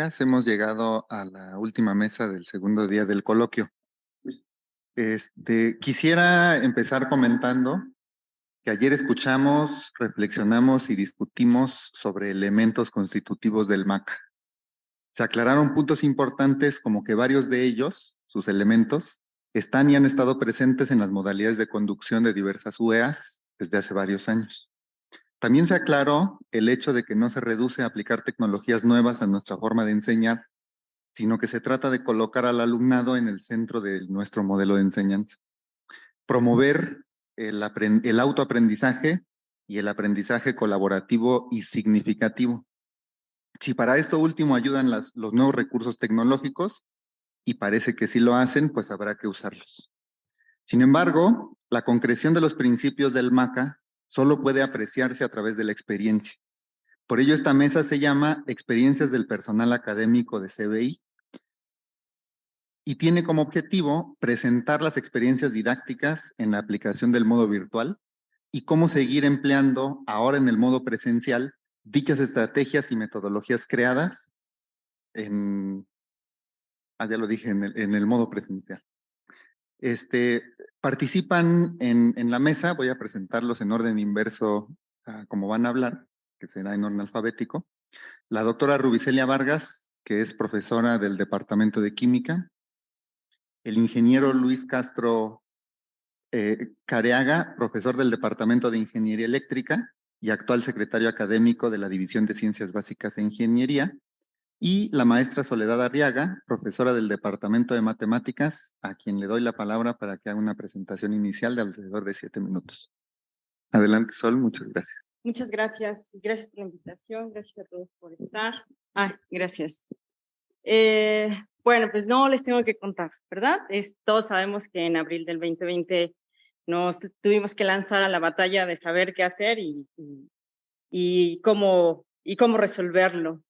matemáticas, hemos llegado a la última mesa del segundo día del coloquio. Quisiera empezar comentando que ayer escuchamos, reflexionamos y discutimos sobre elementos constitutivos del MACA. Se aclararon puntos importantes como que varios de ellos, sus elementos, están y han estado presentes en las modalidades de conducción de diversas UEAs desde hace varios años. También se aclaró el hecho de que no se reduce a aplicar tecnologías nuevas a nuestra forma de enseñar, sino que se trata de colocar al alumnado en el centro de nuestro modelo de enseñanza. Promover el autoaprendizaje y el aprendizaje colaborativo y significativo. Si para esto último ayudan los nuevos recursos tecnológicos, y parece que sí lo hacen, pues habrá que usarlos. Sin embargo, la concreción de los principios del MACA solo puede apreciarse a través de la experiencia. Por ello, esta mesa se llama Experiencias del Personal Académico de CBI y tiene como objetivo presentar las experiencias didácticas en la aplicación del modo virtual y cómo seguir empleando ahora en el modo presencial dichas estrategias y metodologías creadas ya lo dije, en el modo presencial. Participan en la mesa, voy a presentarlos en orden inverso como van a hablar, que será en orden alfabético. La doctora Rubicelia Vargas, que es profesora del Departamento de Química. El ingeniero Luis Castro Careaga, profesor del Departamento de Ingeniería Eléctrica y actual secretario académico de la División de Ciencias Básicas e Ingeniería. Y la maestra Soledad Arriaga, profesora del Departamento de Matemáticas, a quien le doy la palabra para que haga una presentación inicial de alrededor de 7 minutos. Adelante, Sol, muchas gracias. Muchas gracias. Gracias por la invitación. Gracias a todos por estar. Gracias. Bueno, pues no les tengo que contar, ¿verdad? Todos sabemos que en abril del 2020 nos tuvimos que lanzar a la batalla de saber qué hacer y cómo resolverlo.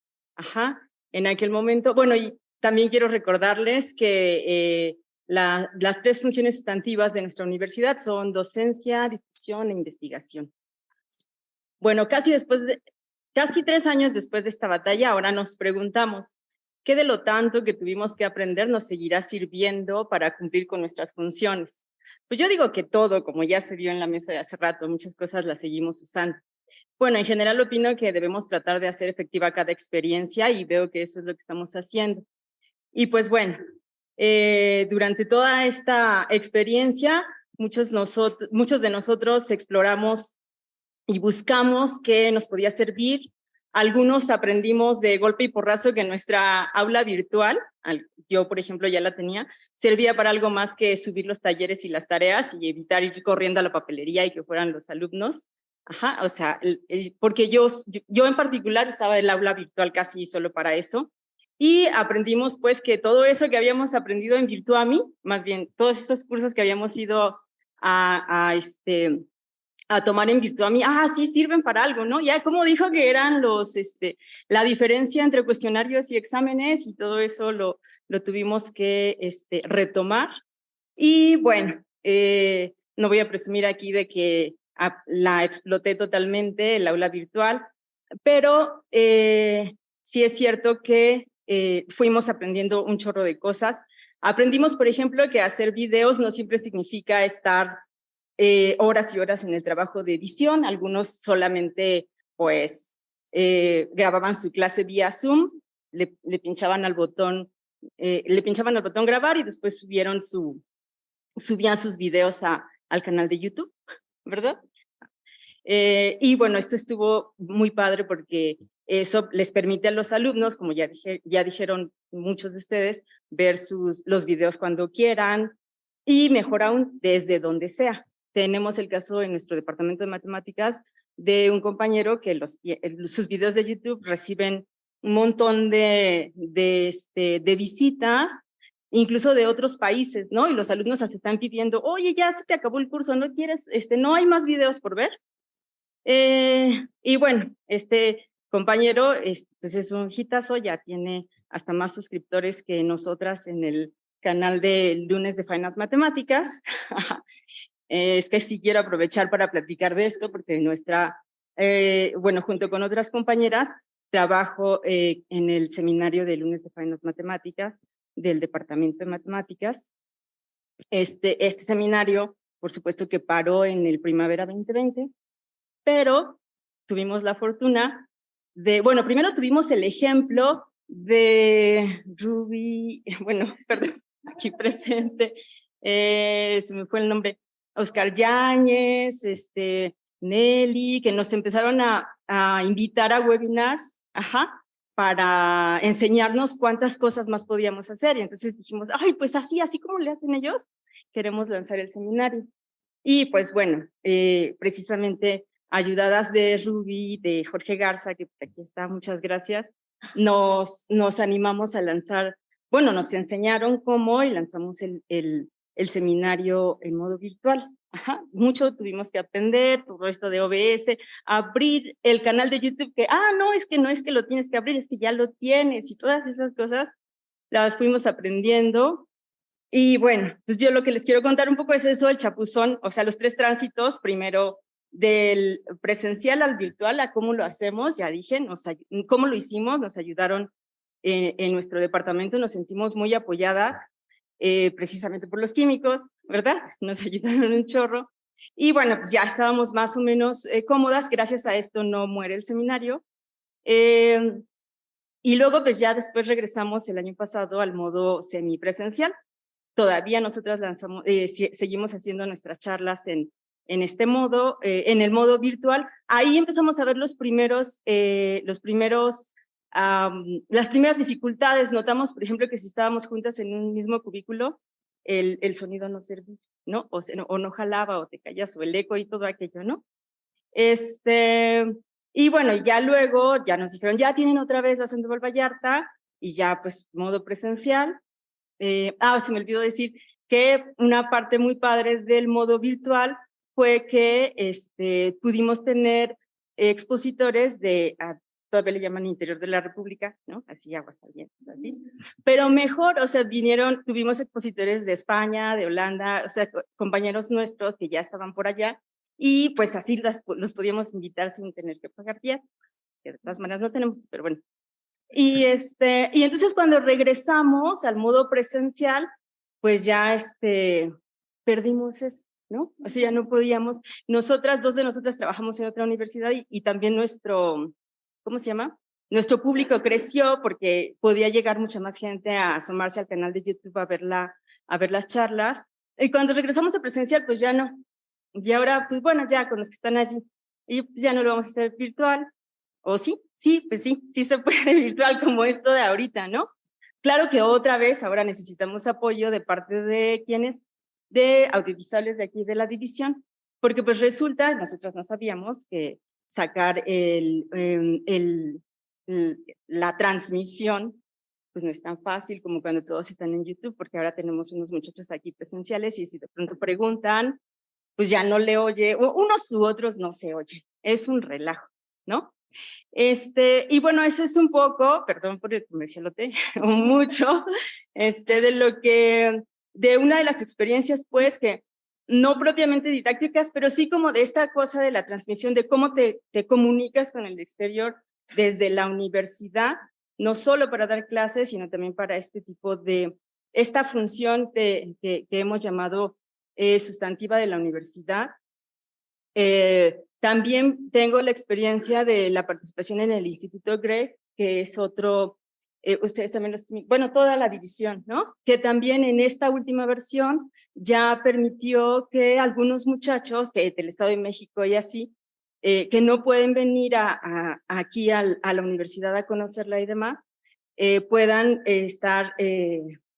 En aquel momento, bueno, y también quiero recordarles que las tres funciones sustantivas de nuestra universidad son docencia, difusión e investigación. Bueno, casi 3 años después de esta batalla, ahora nos preguntamos, ¿qué de lo tanto que tuvimos que aprender nos seguirá sirviendo para cumplir con nuestras funciones? Pues yo digo que todo, como ya se vio en la mesa de hace rato, muchas cosas las seguimos usando. Bueno, en general opino que debemos tratar de hacer efectiva cada experiencia y veo que eso es lo que estamos haciendo. Y pues bueno, durante toda esta experiencia, muchos de nosotros exploramos y buscamos qué nos podía servir. Algunos aprendimos de golpe y porrazo que nuestra aula virtual, yo por ejemplo ya la tenía, servía para algo más que subir los talleres y las tareas y evitar ir corriendo a la papelería y que fueran los alumnos. O sea, porque yo en particular usaba el aula virtual casi solo para eso. Y aprendimos pues que todo eso que habíamos aprendido en Virtuami, más bien todos estos cursos que habíamos ido a tomar en Virtuami, sí sirven para algo, ¿no? Ya como dijo que eran la diferencia entre cuestionarios y exámenes y todo eso lo tuvimos que retomar. Y bueno, no voy a presumir aquí de que la exploté totalmente, el aula virtual, pero sí es cierto que fuimos aprendiendo un chorro de cosas. Aprendimos, por ejemplo, que hacer videos no siempre significa estar horas y horas en el trabajo de edición. Algunos solamente, pues, grababan su clase vía Zoom, le pinchaban al botón grabar y después subían sus videos al canal de YouTube, ¿verdad? Y bueno, esto estuvo muy padre porque eso les permite a los alumnos, como ya dijeron muchos de ustedes, ver los videos cuando quieran y mejor aún, desde donde sea. Tenemos el caso en nuestro departamento de matemáticas de un compañero que sus videos de YouTube reciben un montón de visitas, incluso de otros países, ¿no? Y los alumnos se están pidiendo, oye, ya se te acabó el curso, ¿no quieres, no hay más videos por ver? Y bueno, este compañero pues es un hitazo, ya tiene hasta más suscriptores que nosotras en el canal de Lunes de Faenas Matemáticas. Es que sí quiero aprovechar para platicar de esto porque bueno, junto con otras compañeras, trabajo en el seminario de lunes de Faenas Matemáticas del Departamento de Matemáticas. Este seminario, por supuesto que paró en el primavera 2020, pero tuvimos la fortuna de, bueno, primero tuvimos el ejemplo de Ruby, bueno, perdón, aquí presente, se me fue el nombre, Oscar Yáñez, Nelly, que nos empezaron a invitar a webinars, para enseñarnos cuántas cosas más podíamos hacer. Y entonces dijimos, ay, pues así como le hacen ellos, queremos lanzar el seminario. Y pues bueno, precisamente ayudadas de Ruby, de Jorge Garza, que aquí está, muchas gracias, nos animamos a lanzar, bueno, nos enseñaron cómo y lanzamos el seminario en modo virtual. Mucho tuvimos que aprender, todo esto de OBS, abrir el canal de YouTube, que, no es que lo tienes que abrir, es que ya lo tienes, y todas esas cosas las fuimos aprendiendo. Y bueno, pues yo lo que les quiero contar un poco es eso, el chapuzón, o sea, los 3 tránsitos, primero del presencial al virtual, a cómo lo hacemos, ya dije, cómo lo hicimos, nos ayudaron en nuestro departamento, nos sentimos muy apoyadas, precisamente por los químicos, ¿verdad? Nos ayudaron un chorro. Y bueno, pues ya estábamos más o menos cómodas, gracias a esto no muere el seminario. Y luego pues ya después regresamos el año pasado al modo semipresencial. Todavía nosotras seguimos haciendo nuestras charlas en este modo, en el modo virtual. Ahí empezamos a ver las primeras dificultades. Notamos, por ejemplo, que si estábamos juntas en un mismo cubículo, el sonido no servía, ¿no? O no jalaba, o te callas, o el eco y todo aquello, ¿no? Y bueno, ya luego, ya nos dijeron, ya tienen otra vez la Sandoval Vallarta, y ya pues modo presencial. Se me olvidó decir que una parte muy padre del modo virtual fue que pudimos tener expositores todavía le llaman Interior de la República, ¿no? Así, Aguascalientes, así. Pero mejor, o sea, tuvimos expositores de España, de Holanda, o sea, compañeros nuestros que ya estaban por allá, y pues así los podíamos invitar sin tener que pagar viáticos, que de todas maneras no tenemos, pero bueno. Y entonces cuando regresamos al modo presencial, pues ya perdimos eso, ¿no? O sea, ya no podíamos. Dos de nosotras trabajamos en otra universidad y también ¿cómo se llama? Nuestro público creció porque podía llegar mucha más gente a asomarse al canal de YouTube a ver las charlas. Y cuando regresamos a presencial, pues ya no. Y ahora, pues bueno, ya con los que están allí. Y pues ya no lo vamos a hacer virtual. ¿O sí? Sí, pues sí se puede virtual como esto de ahorita, ¿no? Claro que otra vez ahora necesitamos apoyo de parte de quienes, de audiovisuales de aquí de la división, porque pues resulta, nosotros no sabíamos que sacar la transmisión, pues no es tan fácil como cuando todos están en YouTube, porque ahora tenemos unos muchachos aquí presenciales y si de pronto preguntan, pues ya no le oye, o unos u otros no se oye, es un relajo, ¿no? Y bueno, eso es un poco, perdón por el comercialote, mucho, de una de las experiencias, pues, que no propiamente didácticas, pero sí como de esta cosa de la transmisión, de cómo te comunicas con el exterior desde la universidad, no solo para dar clases, sino también para esta función que hemos llamado sustantiva de la universidad. También tengo la experiencia de la participación en el Instituto Greg, que es otro, ustedes también bueno, toda la división, ¿no? Que también en esta última versión ya permitió que algunos muchachos que del Estado de México y así, que no pueden venir aquí a la universidad a conocerla y demás, puedan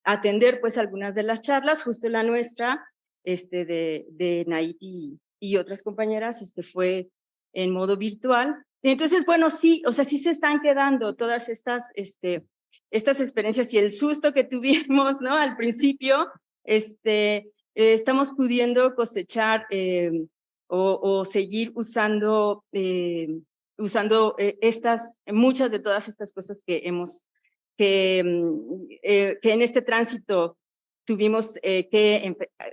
atender pues algunas de las charlas, justo la nuestra, de Naiti y otras compañeras, fue en modo virtual. Entonces, bueno, sí, o sea, sí se están quedando todas estas experiencias y el susto que tuvimos, ¿no? Al principio, estamos pudiendo cosechar o seguir usando muchas de todas estas cosas que en este tránsito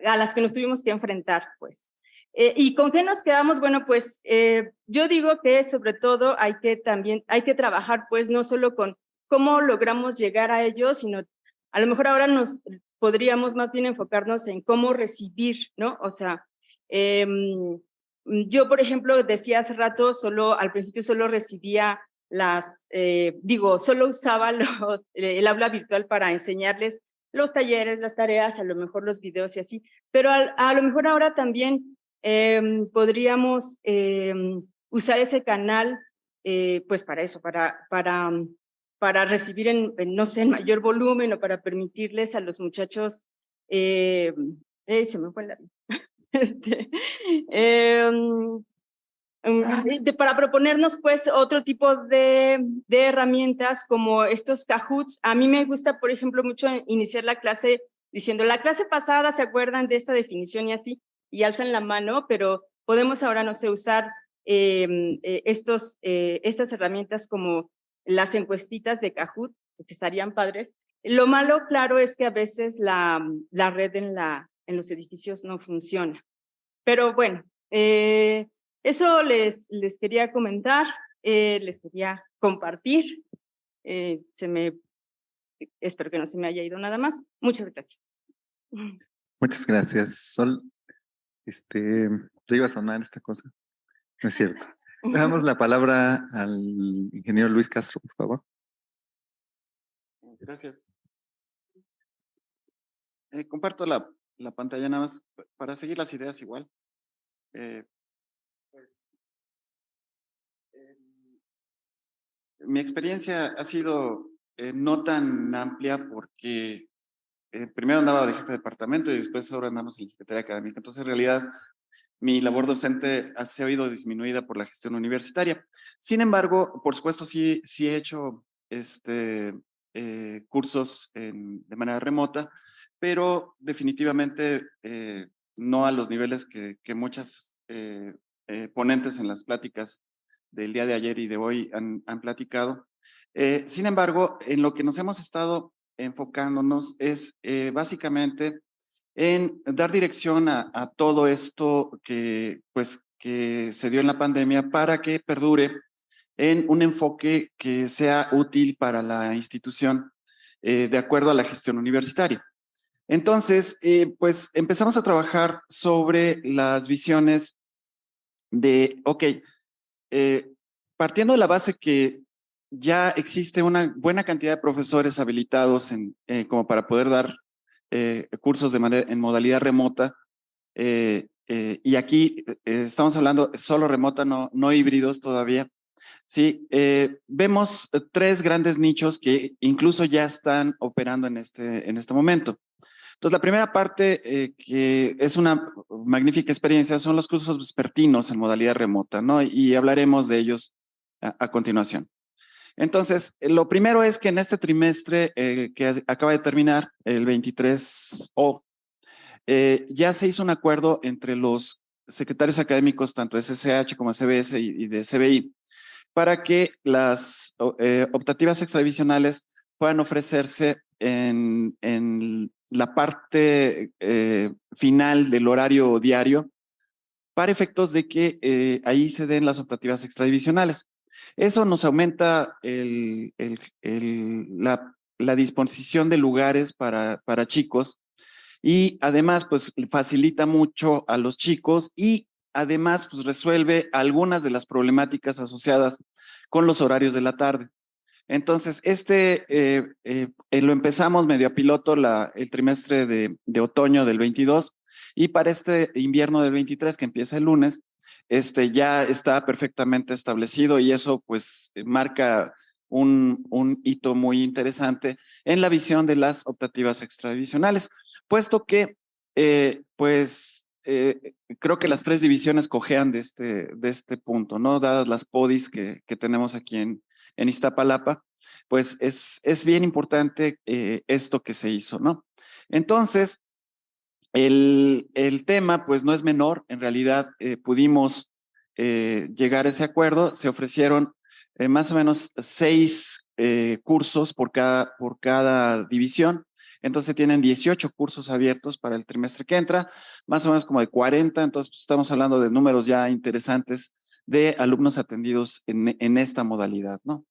a las que nos tuvimos que enfrentar, pues. ¿Y con qué nos quedamos? Bueno, pues yo digo que sobre todo hay que trabajar pues no solo con cómo logramos llegar a ellos, sino a lo mejor ahora nos podríamos más bien enfocarnos en cómo recibir, ¿no? O sea, yo por ejemplo decía hace rato, al principio solo recibía solo usaba el aula virtual para enseñarles los talleres, las tareas, a lo mejor los videos y así, pero a lo mejor ahora también podríamos usar ese canal pues para eso, para recibir no sé, en mayor volumen o para permitirles a los muchachos, se me fue la este, para proponernos pues otro tipo de herramientas como estos Kahoots. A mí me gusta, por ejemplo, mucho iniciar la clase diciendo, la clase pasada, ¿se acuerdan de esta definición y así? Y alzan la mano, pero podemos ahora, no sé, usar estas herramientas como las encuestitas de Kahoot, que estarían padres. Lo malo, claro, es que a veces la red en los edificios no funciona. Pero bueno, eso les quería comentar, les quería compartir. Espero que no se me haya ido nada más. Muchas gracias. Muchas gracias, Sol. ¿Te iba a sonar esta cosa? No es cierto. Le damos la palabra al ingeniero Luis Castro, por favor. Gracias. Comparto la pantalla nada más para seguir las ideas igual. Pues, mi experiencia ha sido no tan amplia porque primero andaba de jefe de departamento y después ahora andamos en la Secretaría Académica. Entonces, en realidad, mi labor docente se ha ido disminuida por la gestión universitaria. Sin embargo, por supuesto, sí he hecho cursos de manera remota, pero definitivamente no a los niveles que muchas ponentes en las pláticas del día de ayer y de hoy han platicado. Sin embargo, en lo que nos hemos estado enfocándonos es básicamente en dar dirección a todo esto que se dio en la pandemia para que perdure en un enfoque que sea útil para la institución de acuerdo a la gestión universitaria. Entonces, pues empezamos a trabajar sobre las visiones de, partiendo de la base que ya existe una buena cantidad de profesores habilitados como para poder dar cursos en modalidad remota, y aquí estamos hablando solo remota, no híbridos todavía. Sí, vemos tres grandes nichos que incluso ya están operando en este momento. Entonces, la primera parte, que es una magnífica experiencia, son los cursos vespertinos en modalidad remota, ¿no? Y hablaremos de ellos a continuación. Entonces, lo primero es que en este trimestre que acaba de terminar, el 23O, ya se hizo un acuerdo entre los secretarios académicos, tanto de CCH como de CBS y de CBI, para que las optativas extradivisionales puedan ofrecerse en la parte final del horario diario para efectos de que ahí se den las optativas extradivisionales. Eso nos aumenta la disposición de lugares para chicos y además pues facilita mucho a los chicos y además pues resuelve algunas de las problemáticas asociadas con los horarios de la tarde. Entonces, lo empezamos medio a piloto el trimestre de otoño del 22 y para este invierno del 23, que empieza el lunes, ya está perfectamente establecido y eso pues marca un hito muy interesante en la visión de las optativas extradivisionales, puesto que creo que las tres divisiones cojean de este punto, ¿no? Dadas las PODIs que tenemos aquí en Iztapalapa, pues es bien importante esto que se hizo, ¿no? Entonces, el tema pues no es menor, en realidad pudimos llegar a ese acuerdo, se ofrecieron más o menos 6 cursos por cada división, Entonces tienen 18 cursos abiertos para el trimestre que entra, más o menos como de 40, entonces pues, estamos hablando de números ya interesantes de alumnos atendidos en esta modalidad, ¿no?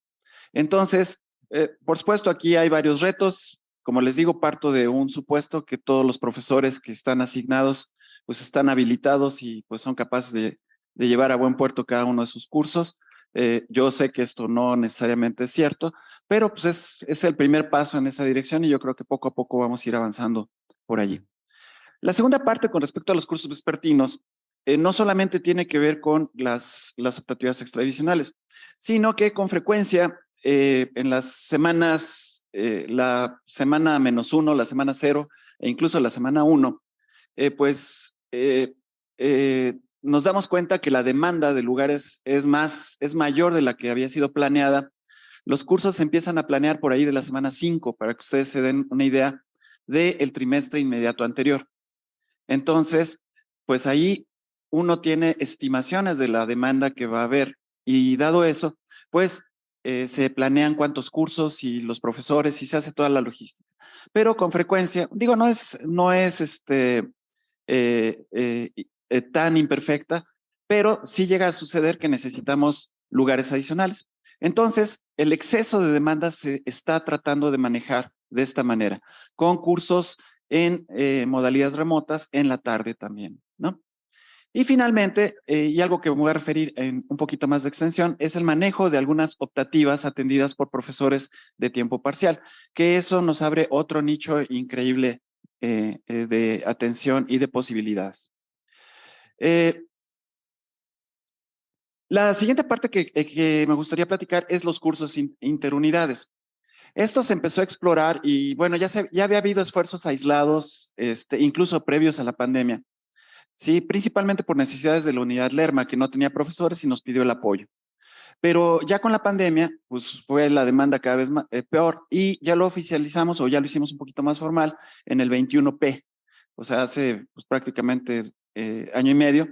Entonces, por supuesto, aquí hay varios retos. Como les digo, parto de un supuesto que todos los profesores que están asignados pues están habilitados y pues son capaces de llevar a buen puerto cada uno de sus cursos. Yo sé que esto no necesariamente es cierto, pero pues es el primer paso en esa dirección y yo creo que poco a poco vamos a ir avanzando por allí. La segunda parte con respecto a los cursos vespertinos, no solamente tiene que ver con las optativas extradicionales, sino que con frecuencia en las semanas, la semana -1, la semana 0 e incluso la semana 1, nos damos cuenta que la demanda de lugares es mayor de la que había sido planeada. Los cursos se empiezan a planear por ahí de la semana 5 para que ustedes se den una idea del trimestre inmediato anterior. Entonces, pues ahí uno tiene estimaciones de la demanda que va a haber y dado eso, pues se planean cuántos cursos y los profesores y se hace toda la logística. Pero con frecuencia, digo, no es tan imperfecta, pero sí llega a suceder que necesitamos lugares adicionales. Entonces, el exceso de demanda se está tratando de manejar de esta manera, con cursos en modalidades remotas en la tarde también, ¿no? Y finalmente, y algo que me voy a referir en un poquito más de extensión, es el manejo de algunas optativas atendidas por profesores de tiempo parcial, que eso nos abre otro nicho increíble de atención y de posibilidades. La siguiente parte que me gustaría platicar es los cursos interunidades. Esto se empezó a explorar y bueno, ya había habido esfuerzos aislados, incluso previos a la pandemia. Sí, principalmente por necesidades de la unidad Lerma, que no tenía profesores y nos pidió el apoyo. Pero ya con la pandemia, pues fue la demanda cada vez peor y ya lo oficializamos o ya lo hicimos un poquito más formal en el 21P, o sea, hace pues, prácticamente año y medio.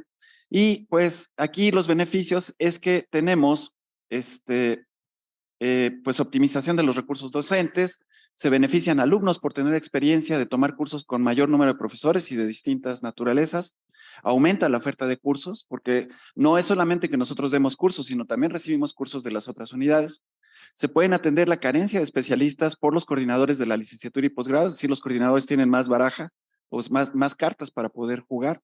Y pues aquí los beneficios es que tenemos pues optimización de los recursos docentes, se benefician alumnos por tener experiencia de tomar cursos con mayor número de profesores y de distintas naturalezas, aumenta la oferta de cursos, porque no es solamente que nosotros demos cursos, sino también recibimos cursos de las otras unidades. Se pueden atender la carencia de especialistas por los coordinadores de la licenciatura y posgrado, es decir, los coordinadores tienen más baraja, o más cartas para poder jugar.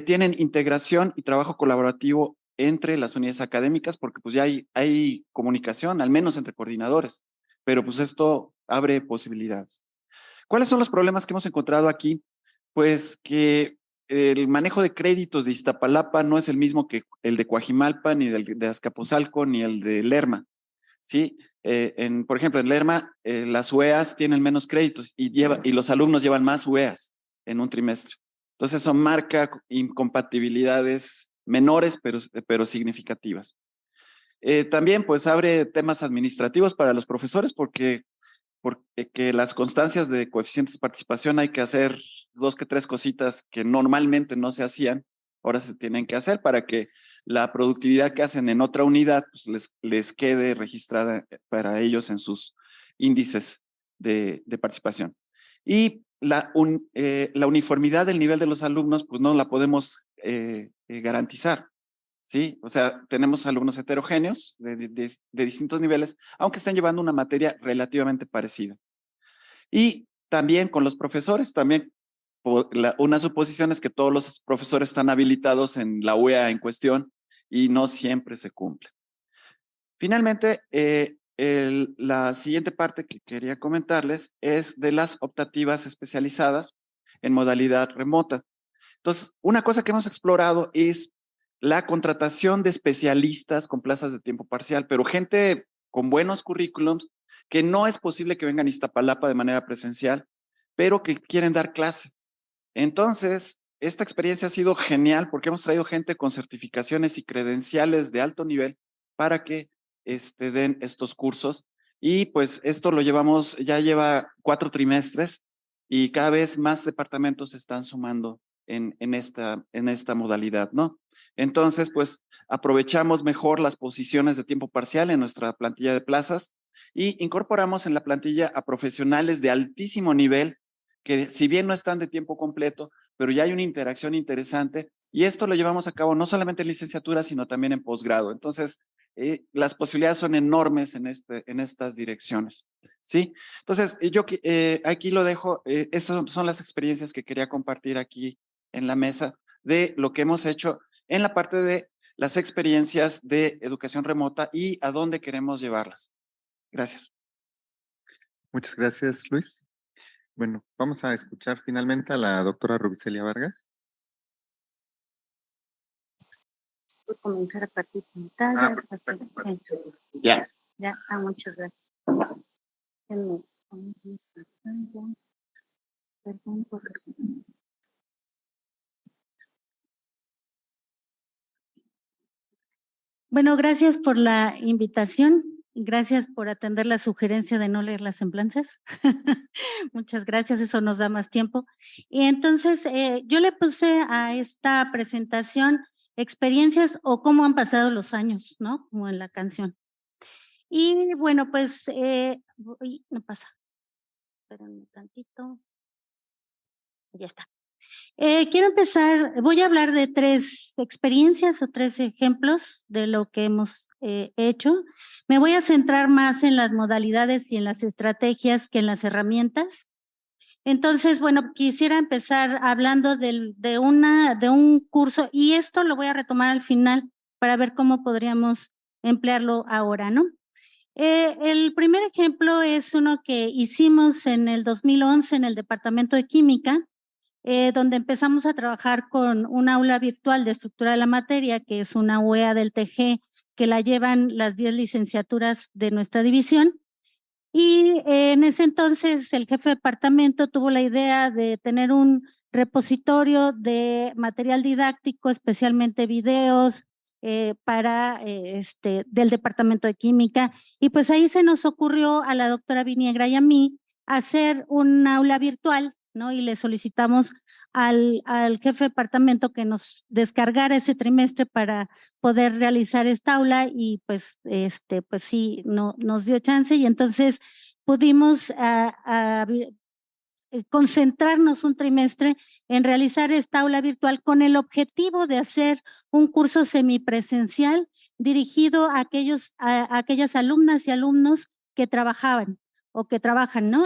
Tienen integración y trabajo colaborativo entre las unidades académicas, porque pues ya hay comunicación, al menos entre coordinadores, pero pues esto abre posibilidades. ¿Cuáles son los problemas que hemos encontrado aquí? Pues que el manejo de créditos de Iztapalapa no es el mismo que el de Coajimalpa, ni el de Azcapotzalco, ni el de Lerma, ¿sí? Por ejemplo, en Lerma, las UEAs tienen menos créditos y los alumnos llevan más UEAs en un trimestre. Entonces, eso marca incompatibilidades menores, pero significativas. También, pues, abre temas administrativos para los profesores porque que las constancias de coeficientes de participación hay que hacer 2 que 3 cositas que normalmente no se hacían, ahora se tienen que hacer para que la productividad que hacen en otra unidad pues les quede registrada para ellos en sus índices de participación. Y la uniformidad del nivel de los alumnos pues no la podemos garantizar. ¿Sí? O sea, tenemos alumnos heterogéneos de distintos niveles, aunque estén llevando una materia relativamente parecida. Y también con los profesores, también una suposición es que todos los profesores están habilitados en la UEA en cuestión y no siempre se cumple. Finalmente, la siguiente parte que quería comentarles es de las optativas especializadas en modalidad remota. Entonces, una cosa que hemos explorado es la contratación de especialistas con plazas de tiempo parcial, pero gente con buenos currículums que no es posible que vengan a Iztapalapa de manera presencial, pero que quieren dar clase. Entonces, esta experiencia ha sido genial porque hemos traído gente con certificaciones y credenciales de alto nivel para que den estos cursos. Y pues esto lo llevamos, ya lleva 4 trimestres y cada vez más departamentos se están sumando en esta modalidad, ¿no? Entonces, pues aprovechamos mejor las posiciones de tiempo parcial en nuestra plantilla de plazas y incorporamos en la plantilla a profesionales de altísimo nivel que si bien no están de tiempo completo, pero ya hay una interacción interesante y esto lo llevamos a cabo no solamente en licenciatura, sino también en posgrado. Entonces, las posibilidades son enormes en estas direcciones, ¿sí? Entonces, yo aquí lo dejo, estas son las experiencias que quería compartir aquí en la mesa de lo que hemos hecho en la parte de las experiencias de educación remota y a dónde queremos llevarlas. Gracias. Muchas gracias, Luis. Bueno, vamos a escuchar finalmente a la doctora Rubicelia Vargas. Puedo comenzar a partir de pantalla. Perfecto. Ya. Ya, muchas gracias. Déjenme poner mi pantalla. Perdón por los- Bueno, gracias por la invitación. Gracias por atender la sugerencia de no leer las semblanzas. Muchas gracias, eso nos da más tiempo. Y entonces, yo le puse a esta presentación experiencias o cómo han pasado los años, ¿no? Como en la canción. Y bueno, pues, no pasa. Espérenme un tantito. Ya está. Quiero empezar, voy a hablar de 3 experiencias o 3 ejemplos de lo que hemos hecho. Me voy a centrar más en las modalidades y en las estrategias que en las herramientas. Entonces, bueno, quisiera empezar hablando de un curso y esto lo voy a retomar al final para ver cómo podríamos emplearlo ahora, ¿no? El primer ejemplo es uno que hicimos en el 2011 en el Departamento de Química, donde empezamos a trabajar con un aula virtual de estructura de la materia, que es una UEA del TG, que la llevan las 10 licenciaturas de nuestra división. Y en ese entonces el jefe de departamento tuvo la idea de tener un repositorio de material didáctico, especialmente videos, del departamento de química. Y pues ahí se nos ocurrió a la doctora Viniegra y a mí hacer un aula virtual, ¿no? Y le solicitamos al jefe de departamento que nos descargara ese trimestre para poder realizar esta aula y pues sí, nos dio chance y entonces pudimos concentrarnos un trimestre en realizar esta aula virtual con el objetivo de hacer un curso semipresencial dirigido a aquellas alumnas y alumnos que trabajaban o que trabajan, ¿no?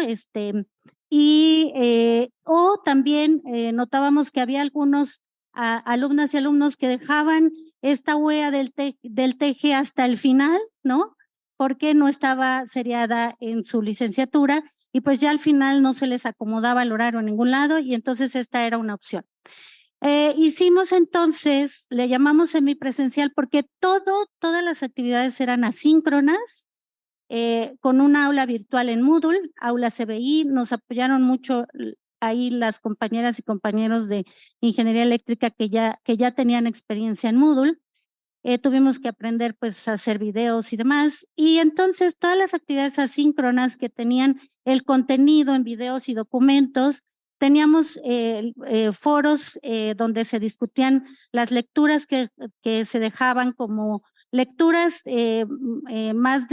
O también notábamos que había algunos alumnas y alumnos que dejaban esta UEA del TG hasta el final, ¿no? Porque no estaba seriada en su licenciatura y pues ya al final no se les acomodaba el horario en ningún lado y entonces esta era una opción. Hicimos entonces, le llamamos semipresencial porque todas las actividades eran asíncronas, con un aula virtual en Moodle, aula CBI, nos apoyaron mucho ahí las compañeras y compañeros de ingeniería eléctrica que ya tenían experiencia en Moodle. Tuvimos que aprender pues a hacer videos y demás. Y entonces todas las actividades asíncronas que tenían el contenido en videos y documentos, teníamos foros donde se discutían las lecturas que se dejaban como lecturas más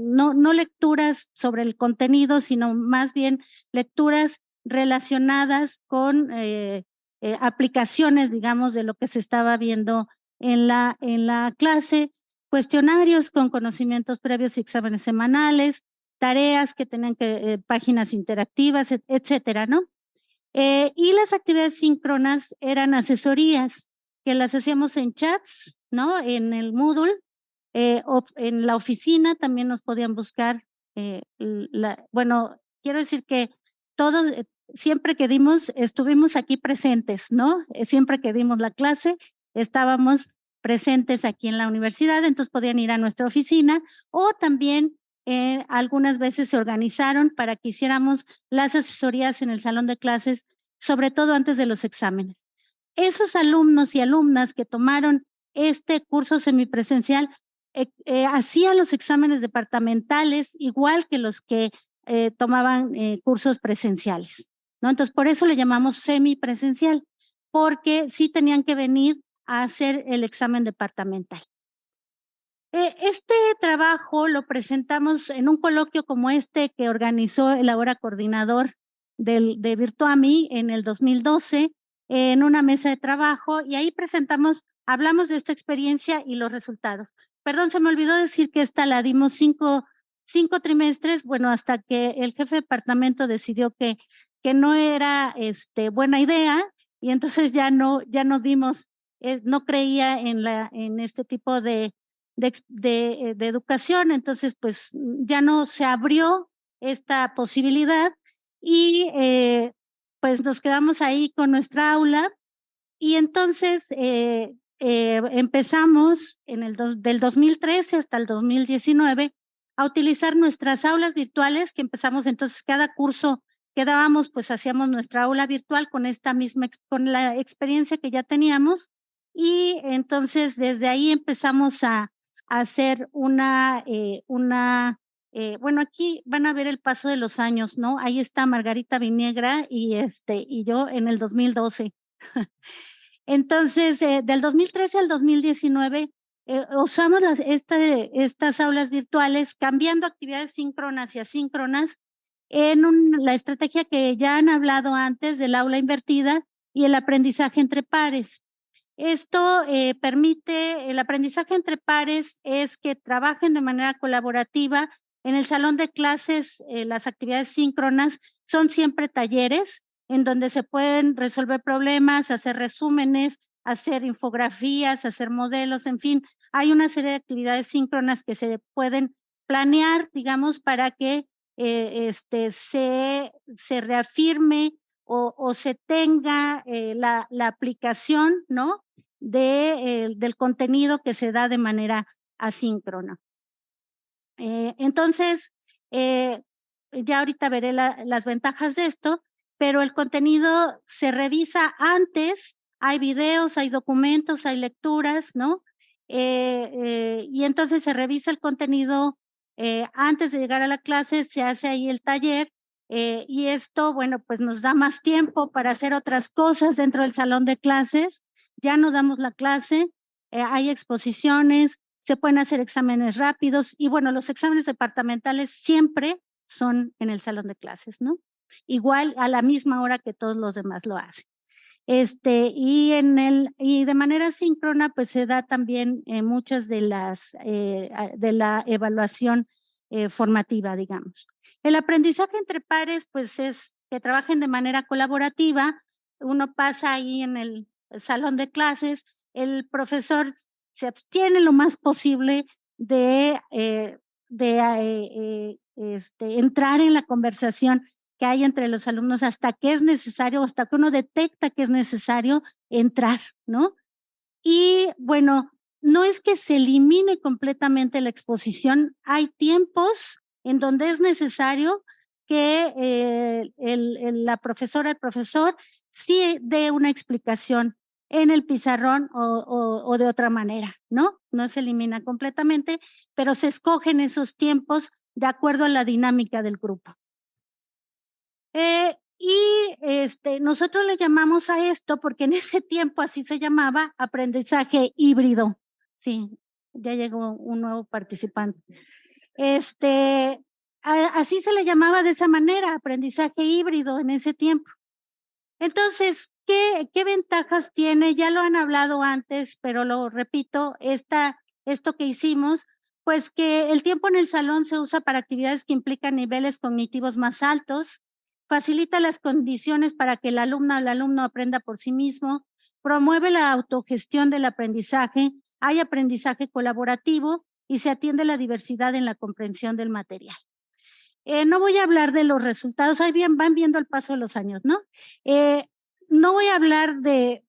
no lecturas sobre el contenido, sino más bien lecturas relacionadas con aplicaciones, digamos, de lo que se estaba viendo en la clase, cuestionarios con conocimientos previos y exámenes semanales, tareas que tenían páginas interactivas, etcétera, ¿no? Y las actividades síncronas eran asesorías que las hacíamos en chats, ¿no? En el Moodle, o en la oficina también nos podían buscar, bueno, quiero decir que todos, siempre que estuvimos aquí presentes, ¿no? Siempre que dimos la clase, estábamos presentes aquí en la universidad, entonces podían ir a nuestra oficina o también algunas veces se organizaron para que hiciéramos las asesorías en el salón de clases, sobre todo antes de los exámenes. Esos alumnos y alumnas que tomaron este curso semipresencial hacían los exámenes departamentales igual que los que tomaban cursos presenciales, ¿no? Entonces, por eso le llamamos semipresencial, porque sí tenían que venir a hacer el examen departamental. Este trabajo lo presentamos en un coloquio como este que organizó el ahora coordinador de Virtuami en el 2012, en una mesa de trabajo, y ahí hablamos de esta experiencia y los resultados. Perdón, se me olvidó decir que esta la dimos cinco trimestres, bueno, hasta que el jefe de departamento decidió que no era buena idea, y entonces ya no dimos, no creía en este tipo de educación, entonces pues ya no se abrió esta posibilidad y pues nos quedamos ahí con nuestra aula y entonces empezamos del 2013 hasta el 2019 a utilizar nuestras aulas virtuales, que empezamos entonces cada curso que dábamos, pues hacíamos nuestra aula virtual con con la experiencia que ya teníamos, y entonces desde ahí empezamos a hacer bueno, aquí van a ver el paso de los años, ¿no? Ahí está Margarita Viniegra y yo en el 2012. Entonces, del 2013 al 2019, usamos estas aulas virtuales, cambiando actividades síncronas y asíncronas en la estrategia que ya han hablado antes del aula invertida y el aprendizaje entre pares. Esto permite, el aprendizaje entre pares es que trabajen de manera colaborativa. En el salón de clases, las actividades síncronas son siempre talleres en donde se pueden resolver problemas, hacer resúmenes, hacer infografías, hacer modelos, en fin, hay una serie de actividades síncronas que se pueden planear, digamos, para que se reafirme o se tenga la aplicación, ¿no? Del contenido que se da de manera asíncrona. Entonces, ya ahorita veré las ventajas de esto, pero el contenido se revisa antes, hay videos, hay documentos, hay lecturas, ¿no? Y entonces se revisa el contenido antes de llegar a la clase, se hace ahí el taller, y esto, bueno, pues nos da más tiempo para hacer otras cosas dentro del salón de clases. Ya no damos la clase, hay exposiciones, se pueden hacer exámenes rápidos y bueno, los exámenes departamentales siempre son en el salón de clases, ¿no? Igual a la misma hora que todos los demás lo hacen. Y de manera síncrona, pues se da también muchas de la evaluación formativa, digamos. El aprendizaje entre pares, pues es que trabajen de manera colaborativa. Uno pasa ahí en el salón de clases, el profesor se abstiene lo más posible de entrar en la conversación que hay entre los alumnos hasta que es necesario, hasta que uno detecta que es necesario entrar, ¿no? Y bueno, no es que se elimine completamente la exposición, hay tiempos en donde es necesario que la profesora, el profesor, sí dé una explicación en el pizarrón o de otra manera, ¿no? No se elimina completamente, pero se escogen esos tiempos de acuerdo a la dinámica del grupo. Nosotros le llamamos a esto porque en ese tiempo así se llamaba aprendizaje híbrido. Sí, ya llegó un nuevo participante. Así se le llamaba de esa manera, aprendizaje híbrido en ese tiempo. Entonces, ¿qué ventajas tiene? Ya lo han hablado antes, pero lo repito, esto que hicimos, pues que el tiempo en el salón se usa para actividades que implican niveles cognitivos más altos, facilita las condiciones para que el alumno o el alumno aprenda por sí mismo, promueve la autogestión del aprendizaje, hay aprendizaje colaborativo y se atiende la diversidad en la comprensión del material. No voy a hablar de los resultados, ahí van viendo el paso de los años, ¿no? No voy a hablar de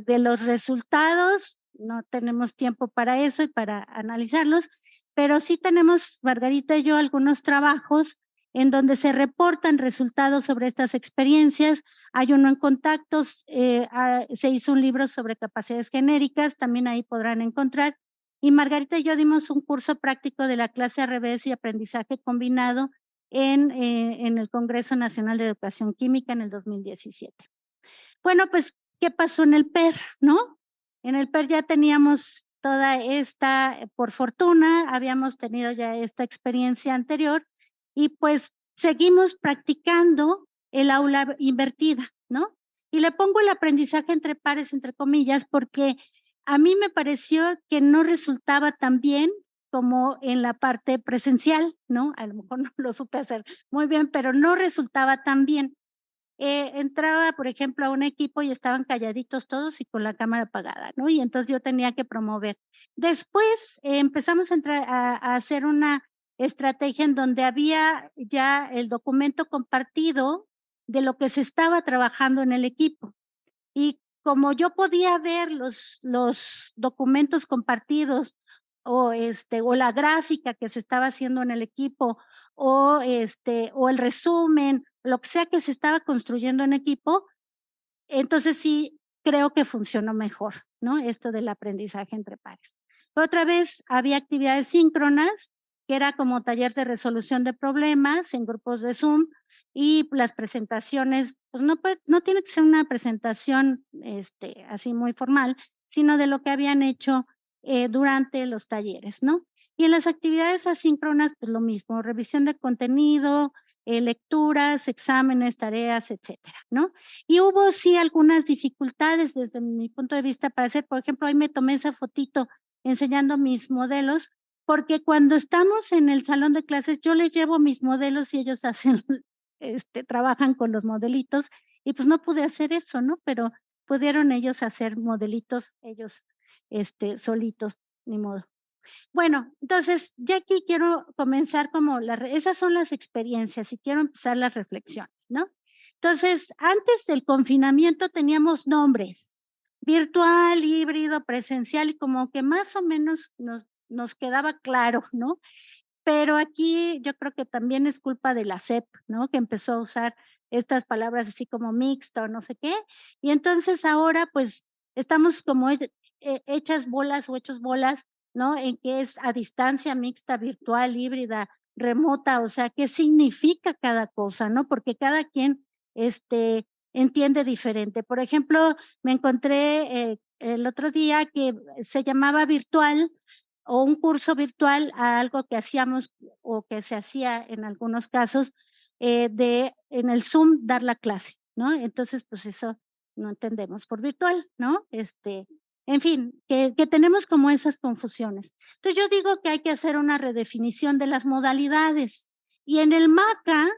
los resultados, no tenemos tiempo para eso y para analizarlos, pero sí tenemos, Margarita y yo, algunos trabajos en donde se reportan resultados sobre estas experiencias. Hay uno en contactos, se hizo un libro sobre capacidades genéricas, también ahí podrán encontrar. Y Margarita y yo dimos un curso práctico de la clase al revés y aprendizaje combinado en el Congreso Nacional de Educación Química en el 2017. Bueno, pues, ¿qué pasó en el PER, no? En el PER ya teníamos toda esta, por fortuna, habíamos tenido ya esta experiencia anterior y pues seguimos practicando el aula invertida, ¿no? Y le pongo el aprendizaje entre pares, entre comillas, porque a mí me pareció que no resultaba tan bien como en la parte presencial, ¿no? A lo mejor no lo supe hacer muy bien, pero no resultaba tan bien. Entraba, por ejemplo, a un equipo y estaban calladitos todos y con la cámara apagada, ¿no? Y entonces yo tenía que promover. Después empezamos a hacer una estrategia en donde había ya el documento compartido de lo que se estaba trabajando en el equipo. Y como yo podía ver los documentos compartidos o la gráfica que se estaba haciendo en el equipo o el resumen, lo que sea que se estaba construyendo en equipo, entonces sí creo que funcionó mejor, ¿no? Esto del aprendizaje entre pares. Otra vez había actividades síncronas, que era como taller de resolución de problemas en grupos de Zoom, y las presentaciones, pues no tiene que ser una presentación así muy formal, sino de lo que habían hecho durante los talleres, ¿no? Y en las actividades asíncronas, pues lo mismo, revisión de contenido, lecturas, exámenes, tareas, etcétera, ¿no? Y hubo sí algunas dificultades desde mi punto de vista para hacer, por ejemplo, hoy me tomé esa fotito enseñando mis modelos, porque cuando estamos en el salón de clases yo les llevo mis modelos y ellos hacen, trabajan con los modelitos y pues no pude hacer eso, ¿no? Pero pudieron ellos hacer modelitos ellos, solitos, ni modo. Bueno, entonces ya aquí quiero comenzar como esas son las experiencias y quiero empezar las reflexiones, ¿no? Entonces, antes del confinamiento teníamos nombres, virtual, híbrido, presencial, y como que más o menos nos quedaba claro, ¿no? Pero aquí yo creo que también es culpa de la SEP, ¿no? Que empezó a usar estas palabras así como mixto, no sé qué, y entonces ahora pues estamos como hechas bolas o hechos bolas, ¿no? En qué es a distancia, mixta, virtual, híbrida, remota, o sea, qué significa cada cosa, ¿no? Porque cada quien, entiende diferente. Por ejemplo, me encontré el otro día que se llamaba virtual o un curso virtual a algo que hacíamos o que se hacía en algunos casos en el Zoom dar la clase, ¿no? Entonces, pues eso no entendemos por virtual, ¿no? En fin, que tenemos como esas confusiones. Entonces yo digo que hay que hacer una redefinición de las modalidades y en el MACA,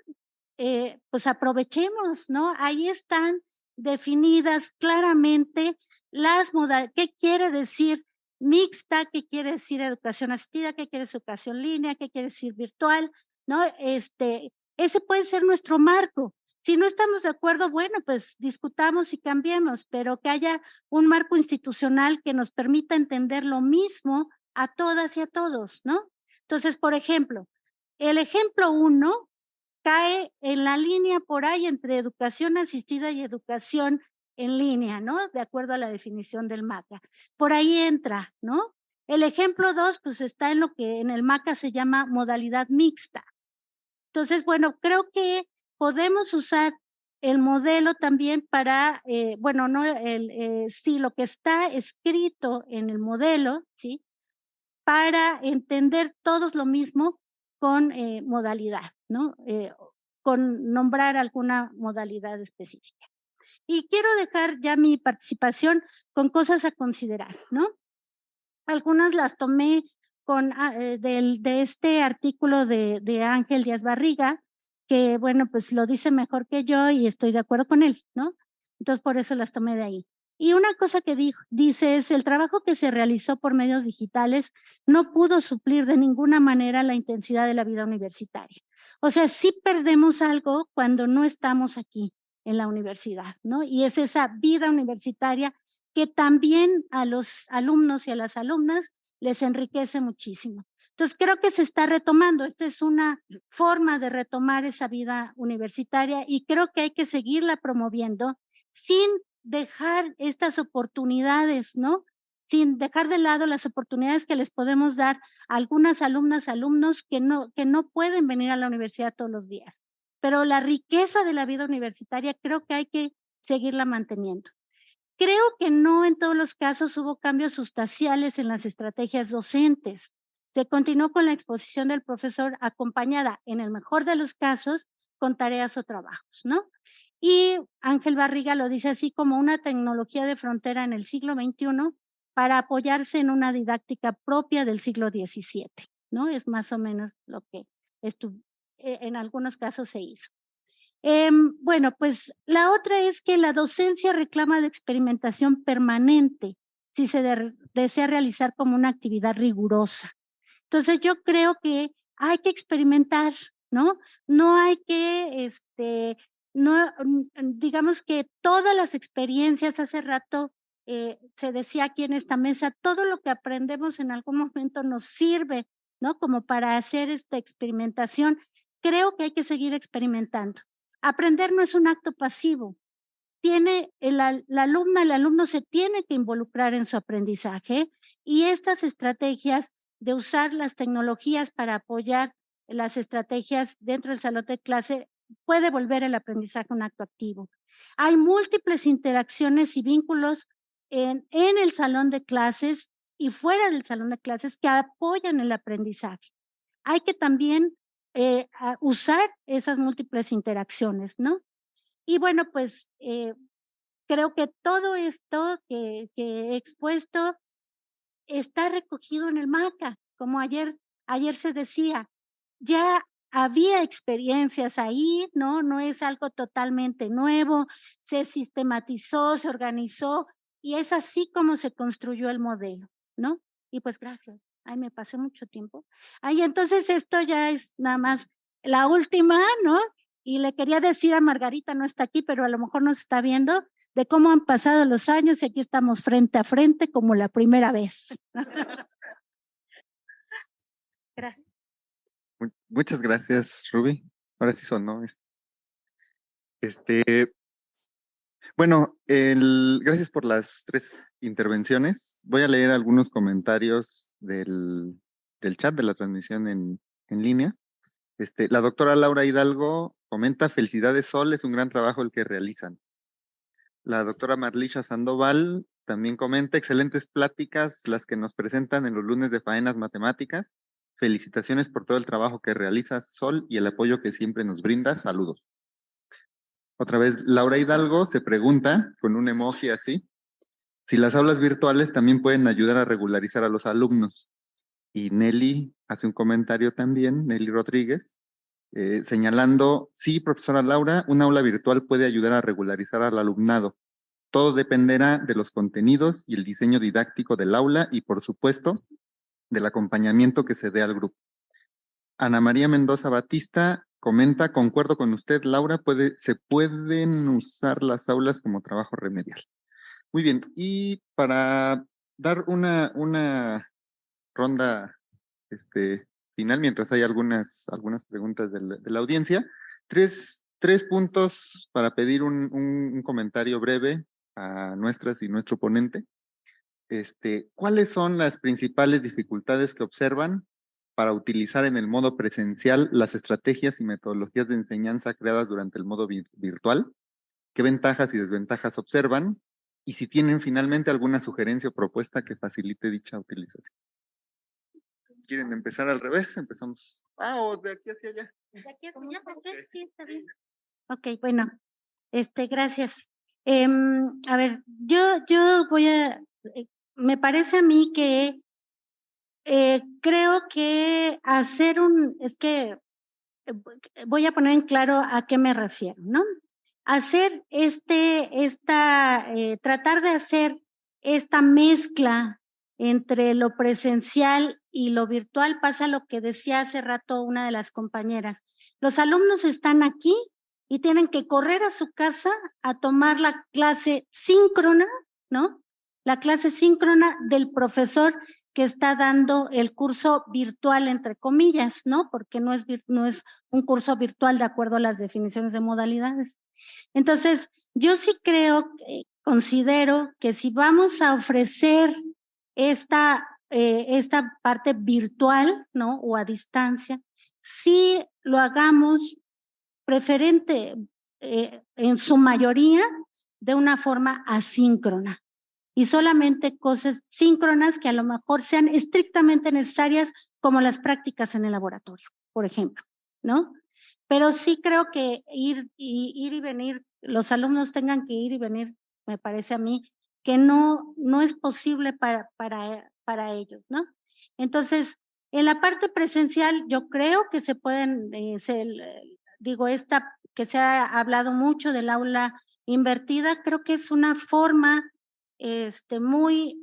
pues aprovechemos, ¿no? Ahí están definidas claramente las modalidades, ¿qué quiere decir mixta, qué quiere decir educación asistida, qué quiere decir educación línea, qué quiere decir virtual, ¿no? Ese puede ser nuestro marco. Si no estamos de acuerdo, bueno, pues discutamos y cambiemos, pero que haya un marco institucional que nos permita entender lo mismo a todas y a todos, ¿no? Entonces, por ejemplo, el ejemplo 1 cae en la línea por ahí entre educación asistida y educación en línea, ¿no? De acuerdo a la definición del MACA. Por ahí entra, ¿no? El ejemplo 2, pues está en lo que en el MACA se llama modalidad mixta. Entonces, bueno, creo que podemos usar el modelo también para, bueno, no sí, lo que está escrito en el modelo, ¿sí? Para entender todos lo mismo con modalidad, ¿no? Con nombrar alguna modalidad específica. Y quiero dejar ya mi participación con cosas a considerar, ¿no? Algunas las tomé de este artículo de Ángel Díaz Barriga, que bueno, pues lo dice mejor que yo y estoy de acuerdo con él, ¿no? Entonces por eso las tomé de ahí. Y una cosa que dice es, el trabajo que se realizó por medios digitales no pudo suplir de ninguna manera la intensidad de la vida universitaria. O sea, sí perdemos algo cuando no estamos aquí en la universidad, ¿no? Y es esa vida universitaria que también a los alumnos y a las alumnas les enriquece muchísimo. Entonces creo que se está retomando, esta es una forma de retomar esa vida universitaria y creo que hay que seguirla promoviendo sin dejar estas oportunidades, ¿no? Sin dejar de lado las oportunidades que les podemos dar a algunas alumnas, alumnos que no pueden venir a la universidad todos los días. Pero la riqueza de la vida universitaria creo que hay que seguirla manteniendo. Creo que no en todos los casos hubo cambios sustanciales en las estrategias docentes. Se continuó con la exposición del profesor acompañada, en el mejor de los casos, con tareas o trabajos, ¿no? Y Ángel Barriga lo dice así como una tecnología de frontera en el siglo XXI para apoyarse en una didáctica propia del siglo XVII, ¿no? Es más o menos lo que en algunos casos se hizo. Bueno, pues la otra es que la docencia reclama de experimentación permanente si se desea realizar como una actividad rigurosa. Entonces yo creo que hay que experimentar, ¿no? No hay que, digamos que todas las experiencias, hace rato se decía aquí en esta mesa, todo lo que aprendemos en algún momento nos sirve, ¿no? Como para hacer esta experimentación. Creo que hay que seguir experimentando. Aprender no es un acto pasivo. La alumna, el alumno se tiene que involucrar en su aprendizaje y estas estrategias de usar las tecnologías para apoyar las estrategias dentro del salón de clase puede volver el aprendizaje un acto activo. Hay múltiples interacciones y vínculos en el salón de clases y fuera del salón de clases que apoyan el aprendizaje. Hay que también usar esas múltiples interacciones, ¿no? Y bueno, pues creo que todo esto que he expuesto está recogido en el MACA, como ayer se decía, ya había experiencias ahí, ¿no? No es algo totalmente nuevo, se sistematizó, se organizó y es así como se construyó el modelo, ¿no? Y pues gracias. Ay, me pasé mucho tiempo. Ay, entonces esto ya es nada más la última, ¿no? Y le quería decir a Margarita, no está aquí, pero a lo mejor nos está viendo, de cómo han pasado los años y aquí estamos frente a frente como la primera vez. Gracias. Muchas gracias, Ruby. Ahora sí sonó. Bueno, gracias por las 3 intervenciones. Voy a leer algunos comentarios del chat de la transmisión en línea. La doctora Laura Hidalgo comenta: felicidades, Sol, es un gran trabajo el que realizan. La doctora Marlisha Sandoval también comenta: excelentes pláticas las que nos presentan en los lunes de faenas matemáticas. Felicitaciones por todo el trabajo que realizas, Sol, y el apoyo que siempre nos brindas. Saludos. Otra vez, Laura Hidalgo se pregunta, con un emoji así, si las aulas virtuales también pueden ayudar a regularizar a los alumnos. Y Nelly hace un comentario también, Nelly Rodríguez, señalando: sí, profesora Laura, un aula virtual puede ayudar a regularizar al alumnado. Todo dependerá de los contenidos y el diseño didáctico del aula y, por supuesto, del acompañamiento que se dé al grupo. Ana María Mendoza Batista comenta: concuerdo con usted, Laura, se pueden usar las aulas como trabajo remedial. Muy bien, y para dar una ronda final, mientras hay algunas preguntas de la audiencia, tres puntos para pedir un comentario breve a nuestras y nuestro ponente. ¿Cuáles son las principales dificultades que observan para utilizar en el modo presencial las estrategias y metodologías de enseñanza creadas durante el modo virtual? ¿Qué ventajas y desventajas observan? Y si tienen finalmente alguna sugerencia o propuesta que facilite dicha utilización. ¿Quieren empezar al revés? Empezamos. O de aquí hacia allá. ¿De aquí hacia allá? Sí, está bien. Ok, bueno, gracias. A ver, yo voy a, me parece a mí que creo que voy a poner en claro a qué me refiero, ¿no? Hacer tratar de hacer esta mezcla entre lo presencial y lo virtual pasa lo que decía hace rato una de las compañeras. Los alumnos están aquí y tienen que correr a su casa a tomar la clase síncrona, ¿no? La clase síncrona del profesor que está dando el curso virtual, entre comillas, ¿no? Porque no es un curso virtual de acuerdo a las definiciones de modalidades. Entonces, yo sí considero que si vamos a ofrecer esta parte virtual, ¿no? O a distancia, sí lo hagamos preferente en su mayoría de una forma asíncrona. y solamente cosas síncronas que a lo mejor sean estrictamente necesarias, como las prácticas en el laboratorio, por ejemplo, ¿no? Pero sí creo que ir y venir, los alumnos tengan que ir y venir, me parece a mí, que no es posible para ellos, ¿no? Entonces, en la parte presencial, yo creo que se pueden, digo, esta que se ha hablado mucho del aula invertida, creo que es una forma muy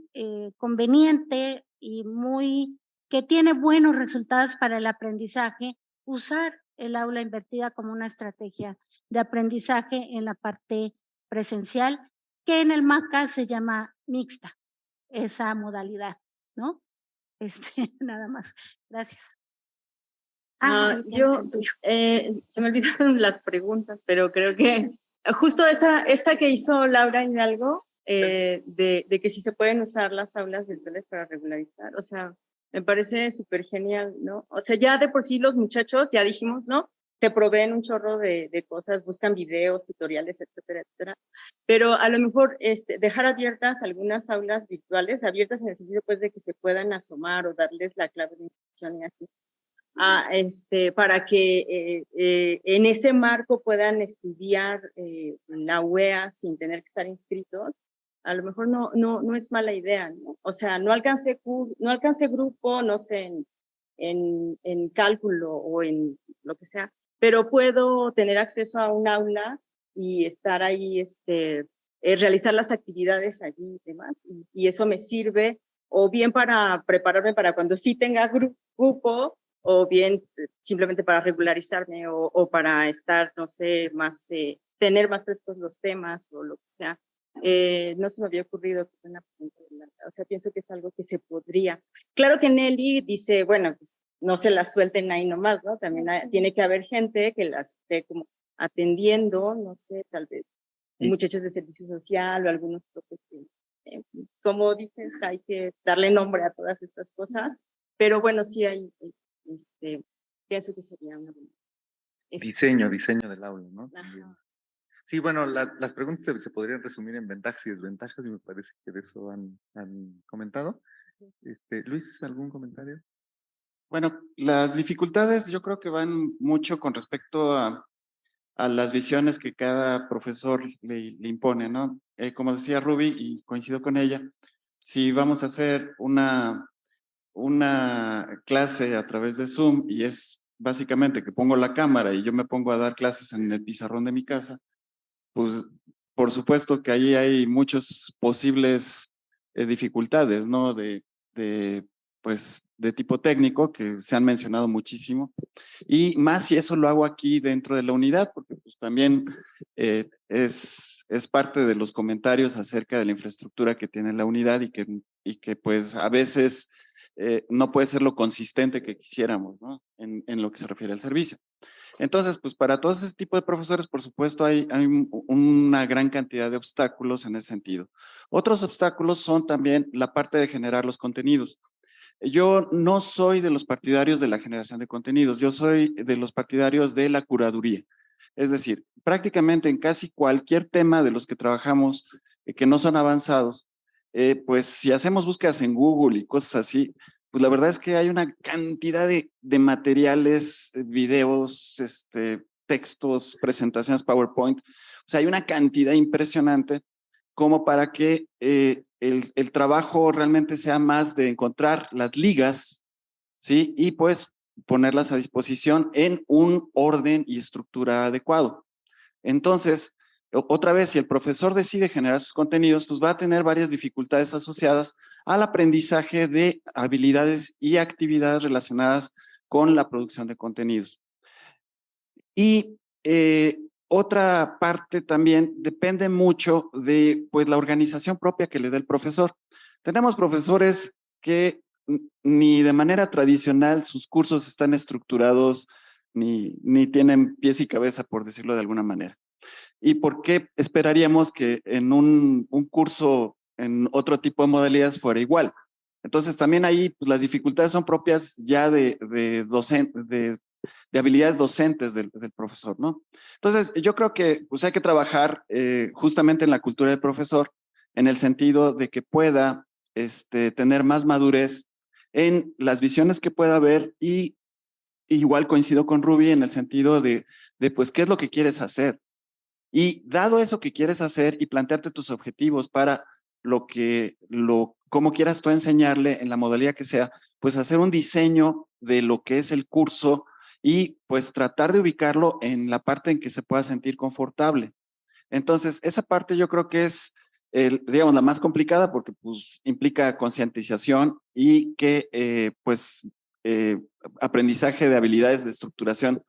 conveniente y muy que tiene buenos resultados para el aprendizaje, usar el aula invertida como una estrategia de aprendizaje en la parte presencial, que en el MACA se llama mixta, esa modalidad, ¿no? Nada más. Gracias. Se me olvidaron las preguntas, pero creo que justo esta que hizo Laura Hidalgo, de que si se pueden usar las aulas virtuales para regularizar, o sea, me parece súper genial, ¿no? O sea, ya de por sí los muchachos, ya dijimos, ¿no? Se proveen un chorro de cosas, buscan videos, tutoriales, etcétera, etcétera. Pero a lo mejor dejar abiertas algunas aulas virtuales, abiertas en el sentido pues de que se puedan asomar o darles la clave de inscripción y así, para que en ese marco puedan estudiar la UEA sin tener que estar inscritos, a lo mejor no es mala idea, ¿no? O sea, no alcancé grupo, no sé, en cálculo o en lo que sea, pero puedo tener acceso a un aula y estar ahí, realizar las actividades allí y demás, y eso me sirve o bien para prepararme para cuando sí tenga grupo, o bien simplemente para regularizarme o para estar, no sé, más, tener más frescos los temas o lo que sea. No se me había ocurrido una pregunta, o sea, pienso que es algo que se podría. Claro que Nelly dice, bueno, pues no se las suelten ahí nomás, ¿no? También tiene que haber gente que las esté como atendiendo, no sé, tal vez muchachos de servicio social o algunos profesores. Como dices, hay que darle nombre a todas estas cosas, pero bueno, sí hay, pienso que sería una buena. Diseño del aula, ¿no? Sí, bueno, las preguntas se podrían resumir en ventajas y desventajas y me parece que de eso han comentado. Luis, ¿algún comentario? Bueno, las dificultades yo creo que van mucho con respecto a las visiones que cada profesor le impone, ¿no? Como decía Ruby, y coincido con ella, si vamos a hacer una clase a través de Zoom y es básicamente que pongo la cámara y yo me pongo a dar clases en el pizarrón de mi casa, pues por supuesto que ahí hay muchas posibles dificultades, ¿no? Pues, de tipo técnico que se han mencionado muchísimo. Y más si eso lo hago aquí dentro de la unidad, porque pues también es parte de los comentarios acerca de la infraestructura que tiene la unidad y que pues a veces no puede ser lo consistente que quisiéramos, ¿no? En lo que se refiere al servicio. Entonces, pues para todos ese tipo de profesores, por supuesto, hay una gran cantidad de obstáculos en ese sentido. Otros obstáculos son también la parte de generar los contenidos. Yo no soy de los partidarios de la generación de contenidos, yo soy de los partidarios de la curaduría. Es decir, prácticamente en casi cualquier tema de los que trabajamos que no son avanzados, pues si hacemos búsquedas en Google y cosas así, pues la verdad es que hay una cantidad de materiales, videos, textos, presentaciones PowerPoint. O sea, hay una cantidad impresionante como para que el trabajo realmente sea más de encontrar las ligas, ¿sí? Y pues ponerlas a disposición en un orden y estructura adecuado. Entonces, otra vez, si el profesor decide generar sus contenidos, pues va a tener varias dificultades asociadas al aprendizaje de habilidades y actividades relacionadas con la producción de contenidos. Y otra parte también depende mucho de pues, la organización propia que le dé el profesor. Tenemos profesores que ni de manera tradicional sus cursos están estructurados ni tienen pies y cabeza, por decirlo de alguna manera. ¿Y por qué esperaríamos que en un curso en otro tipo de modalidades fuera igual? Entonces también ahí pues, las dificultades son propias ya de habilidades docentes del profesor, ¿no? Entonces yo creo que pues, hay que trabajar justamente en la cultura del profesor, en el sentido de que pueda tener más madurez en las visiones que pueda haber y igual coincido con Ruby en el sentido de pues qué es lo que quieres hacer. Y dado eso que quieres hacer y plantearte tus objetivos para cómo quieras tú enseñarle en la modalidad que sea, pues hacer un diseño de lo que es el curso y pues tratar de ubicarlo en la parte en que se pueda sentir confortable. Entonces, esa parte yo creo que es, digamos, la más complicada porque pues implica concientización y que aprendizaje de habilidades de estructuración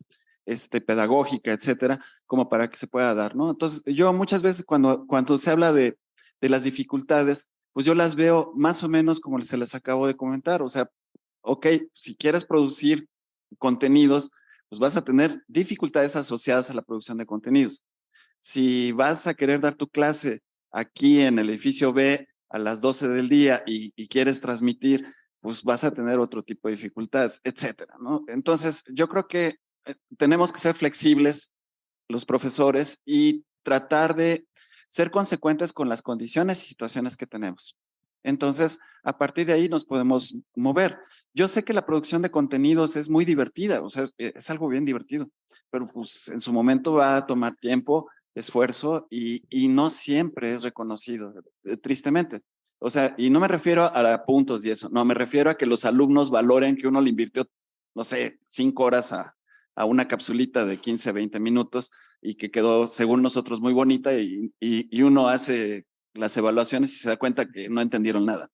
pedagógica, etcétera, como para que se pueda dar, ¿no? Entonces, yo muchas veces cuando se habla de las dificultades, pues yo las veo más o menos como se les acabo de comentar, o sea, ok, si quieres producir contenidos, pues vas a tener dificultades asociadas a la producción de contenidos. Si vas a querer dar tu clase aquí en el edificio B a las 12 del día y quieres transmitir, pues vas a tener otro tipo de dificultades, etcétera, ¿no? Entonces, yo creo que tenemos que ser flexibles los profesores y tratar de ser consecuentes con las condiciones y situaciones que tenemos. Entonces, a partir de ahí nos podemos mover. Yo sé que la producción de contenidos es muy divertida, o sea, es algo bien divertido, pero pues en su momento va a tomar tiempo, esfuerzo y no siempre es reconocido, tristemente. O sea, y no me refiero a puntos y eso, no, me refiero a que los alumnos valoren que uno le invirtió, no sé, 5 horas a una capsulita de 15, 20 minutos y que quedó, según nosotros, muy bonita y uno hace las evaluaciones y se da cuenta que no entendieron nada.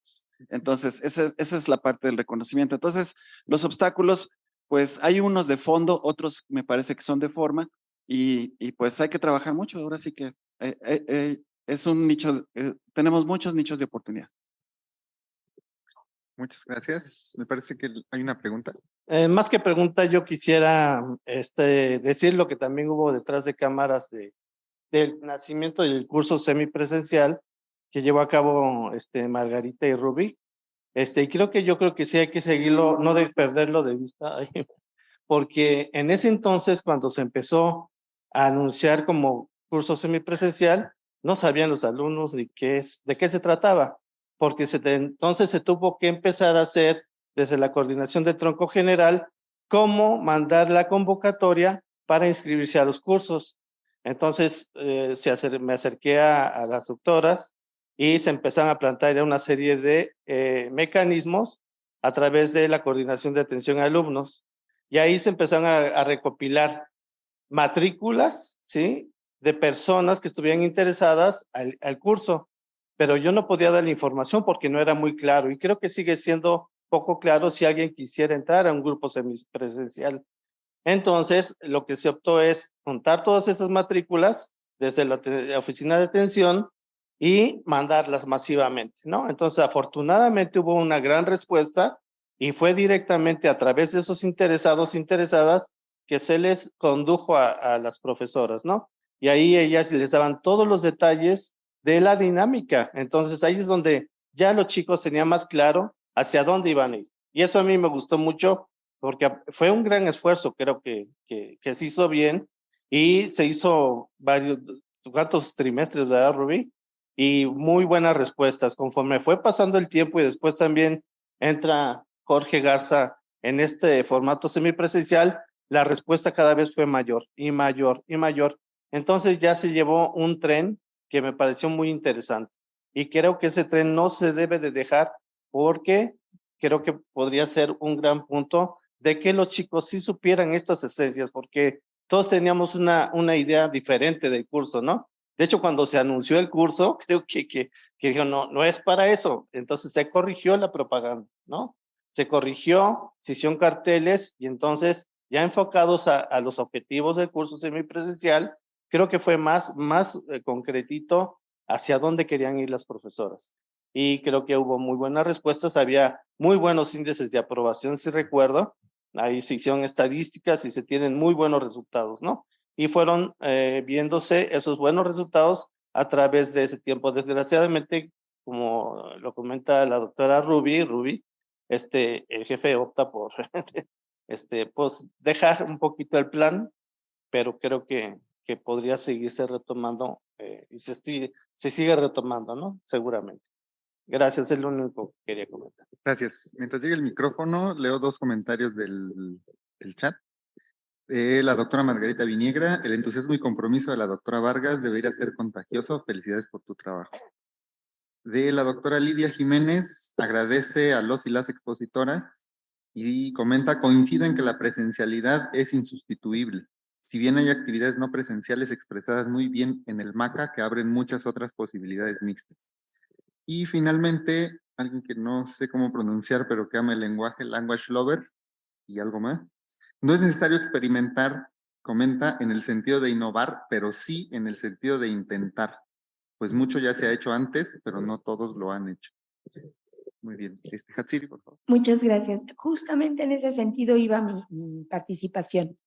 Entonces, esa es la parte del reconocimiento. Entonces, los obstáculos, pues hay unos de fondo, otros me parece que son de forma y pues hay que trabajar mucho. Ahora sí que es un nicho, tenemos muchos nichos de oportunidad. Muchas gracias. Me parece que hay una pregunta. Más que pregunta, yo quisiera decir lo que también hubo detrás de cámaras del nacimiento del curso semipresencial que llevó a cabo Margarita y Rubí. Y yo creo que sí hay que seguirlo, no de perderlo de vista, porque en ese entonces, cuando se empezó a anunciar como curso semipresencial, no sabían los alumnos de qué se trataba, porque entonces se tuvo que empezar a hacer desde la coordinación del tronco general cómo mandar la convocatoria para inscribirse a los cursos. Entonces me acerqué a las doctoras y se empezaron a plantear una serie de mecanismos a través de la coordinación de atención a alumnos. Y ahí se empezaron a recopilar matrículas, ¿sí? De personas que estuvieran interesadas al curso, pero yo no podía dar la información porque no era muy claro y creo que sigue siendo poco claro si alguien quisiera entrar a un grupo semipresencial. Entonces, lo que se optó es juntar todas esas matrículas desde la oficina de atención y mandarlas masivamente, ¿no? Entonces, afortunadamente hubo una gran respuesta y fue directamente a través de esos interesadas, que se les condujo a las profesoras, ¿no? Y ahí ellas les daban todos los detalles de la dinámica. Entonces, ahí es donde ya los chicos tenían más claro hacia dónde iban a ir. Y eso a mí me gustó mucho porque fue un gran esfuerzo, creo que se hizo bien y se hizo ¿cuántos trimestres, verdad, Rubí? Y muy buenas respuestas. Conforme fue pasando el tiempo y después también entra Jorge Garza en este formato semipresencial, la respuesta cada vez fue mayor y mayor y mayor. Entonces ya se llevó un tren que me pareció muy interesante y creo que ese tren no se debe de dejar porque creo que podría ser un gran punto de que los chicos sí supieran estas esencias, porque todos teníamos una idea diferente del curso, ¿no? De hecho, cuando se anunció el curso, creo que dijo, no es para eso. Entonces se corrigió la propaganda, ¿no? Se corrigió, se hicieron carteles y entonces ya enfocados a los objetivos del curso semipresencial, creo que fue más concretito hacia dónde querían ir las profesoras. Y creo que hubo muy buenas respuestas, había muy buenos índices de aprobación, si recuerdo, ahí se hicieron estadísticas y se tienen muy buenos resultados, ¿no? Y fueron viéndose esos buenos resultados a través de ese tiempo. Desgraciadamente, como lo comenta la doctora Ruby, el jefe opta por pues dejar un poquito el plan, pero creo que podría seguirse retomando y se sigue retomando, ¿no? Seguramente. Gracias, es lo único que quería comentar. Gracias. Mientras llegue el micrófono, leo dos comentarios del chat. La doctora Margarita Viniegra, el entusiasmo y compromiso de la doctora Vargas debería ser contagioso. Felicidades por tu trabajo. De la doctora Lidia Jiménez, agradece a los y las expositoras y comenta, coincido en que la presencialidad es insustituible. Si bien hay actividades no presenciales expresadas muy bien en el MACA, que abren muchas otras posibilidades mixtas. Y finalmente, alguien que no sé cómo pronunciar, pero que ama el lenguaje, language lover, y algo más. No es necesario experimentar, comenta, en el sentido de innovar, pero sí en el sentido de intentar. Pues mucho ya se ha hecho antes, pero no todos lo han hecho. Muy bien. Hatsiri, por favor. Muchas gracias. Justamente en ese sentido iba mi participación.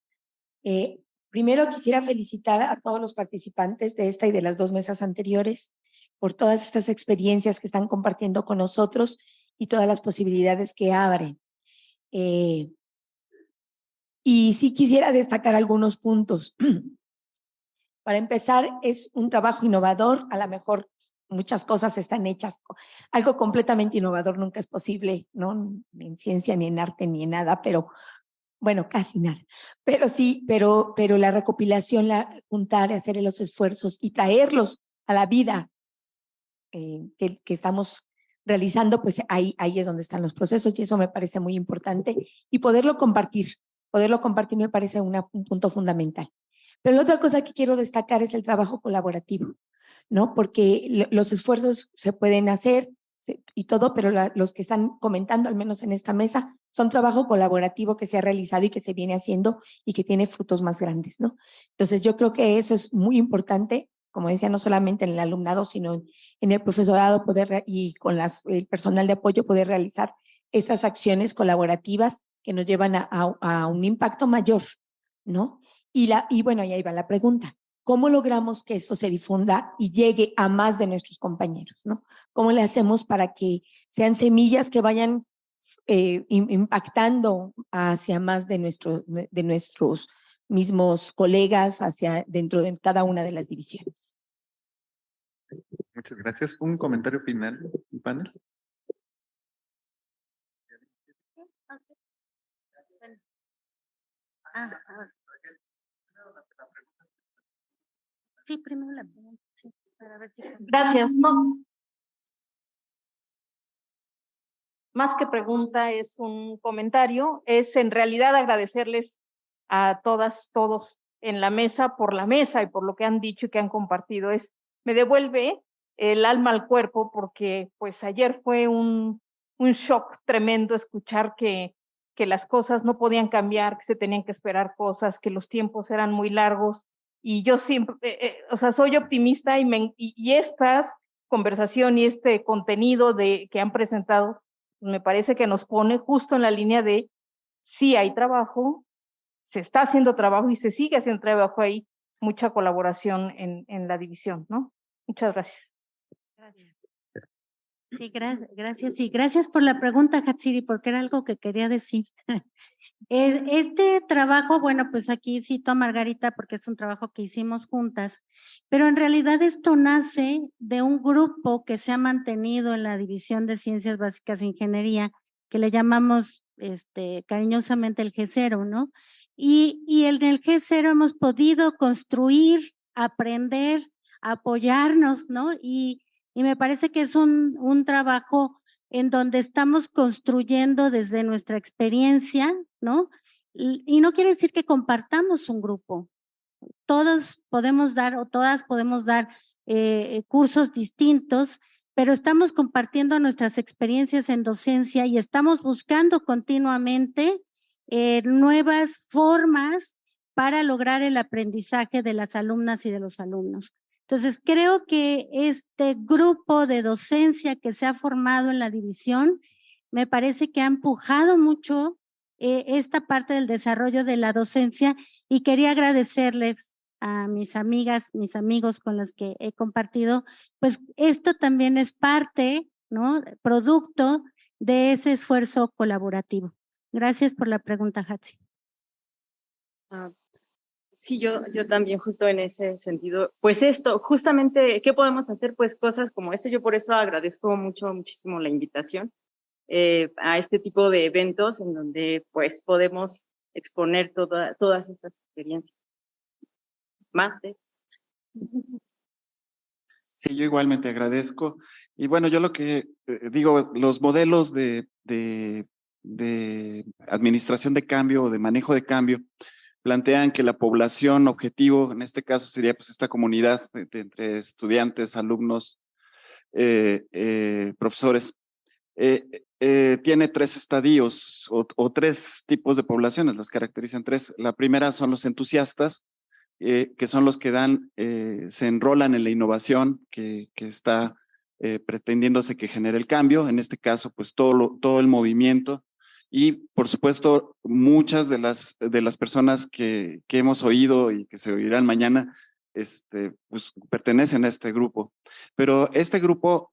Primero quisiera felicitar a todos los participantes de esta y de las dos mesas anteriores por todas estas experiencias que están compartiendo con nosotros y todas las posibilidades que abren. Y sí quisiera destacar algunos puntos. Para empezar, es un trabajo innovador, a lo mejor muchas cosas están hechas. Algo completamente innovador nunca es posible, ¿no? Ni en ciencia, ni en arte, ni en nada, pero bueno, casi nada. Pero sí, pero la recopilación, juntar, hacer los esfuerzos y traerlos a la vida que estamos realizando, pues ahí es donde están los procesos y eso me parece muy importante. Y poderlo compartir me parece un punto fundamental. Pero la otra cosa que quiero destacar es el trabajo colaborativo, ¿no? Porque los esfuerzos se pueden hacer y todo, pero los que están comentando, al menos en esta mesa, son trabajo colaborativo que se ha realizado y que se viene haciendo y que tiene frutos más grandes, ¿no? Entonces yo creo que eso es muy importante, como decía, no solamente en el alumnado, sino en el profesorado y con el personal de apoyo poder realizar estas acciones colaborativas que nos llevan a un impacto mayor, ¿no? Y bueno, y ahí va la pregunta. ¿Cómo logramos que esto se difunda y llegue a más de nuestros compañeros, ¿no? ¿Cómo le hacemos para que sean semillas que vayan impactando hacia más de nuestros mismos colegas, hacia dentro de cada una de las divisiones? Muchas gracias. Un comentario final, panel. Sí, primero la pregunta. Sí, para ver si... Gracias. No. Más que pregunta, es un comentario. Es en realidad agradecerles a todas, todos en la mesa por la mesa y por lo que han dicho y que han compartido. Me devuelve el alma al cuerpo porque pues ayer fue un shock tremendo escuchar que las cosas no podían cambiar, que se tenían que esperar cosas, que los tiempos eran muy largos. Y yo siempre, o sea, soy optimista y estas conversación y este contenido que han presentado, me parece que nos pone justo en la línea de sí hay trabajo, se está haciendo trabajo y se sigue haciendo trabajo ahí, mucha colaboración en la división, ¿no? Muchas gracias. Gracias. Sí, gracias. Sí, gracias por la pregunta, Hatsiri, porque era algo que quería decir. Este trabajo, bueno, pues aquí cito a Margarita porque es un trabajo que hicimos juntas, pero en realidad esto nace de un grupo que se ha mantenido en la División de Ciencias Básicas e Ingeniería, que le llamamos cariñosamente el G0, ¿no? Y en el G0 hemos podido construir, aprender, apoyarnos, ¿no? Y me parece que es un trabajo en donde estamos construyendo desde nuestra experiencia, ¿no? Y no quiere decir que compartamos un grupo. Todos podemos dar o todas podemos dar cursos distintos, pero estamos compartiendo nuestras experiencias en docencia y estamos buscando continuamente nuevas formas para lograr el aprendizaje de las alumnas y de los alumnos. Entonces, creo que este grupo de docencia que se ha formado en la división, me parece que ha empujado mucho esta parte del desarrollo de la docencia y quería agradecerles a mis amigas, mis amigos con los que he compartido, pues esto también es parte, ¿no? Producto de ese esfuerzo colaborativo. Gracias por la pregunta, Hatsi. Sí, yo también justo en ese sentido, pues esto, justamente, ¿qué podemos hacer? Pues cosas como este, yo por eso agradezco muchísimo la invitación a este tipo de eventos en donde pues podemos exponer todas estas experiencias. Mate. Sí, yo igualmente agradezco. Y bueno, yo lo que digo, los modelos de administración de cambio o de manejo de cambio plantean que la población objetivo, en este caso sería pues esta comunidad entre estudiantes, alumnos, profesores, tiene tres estadios o tres tipos de poblaciones, las caracterizan tres. La primera son los entusiastas, que son los que se enrolan en la innovación que está pretendiéndose que genere el cambio, en este caso, pues todo el movimiento. Y por supuesto, muchas de las personas que hemos oído y que se oirán mañana, pues pertenecen a este grupo. Pero este grupo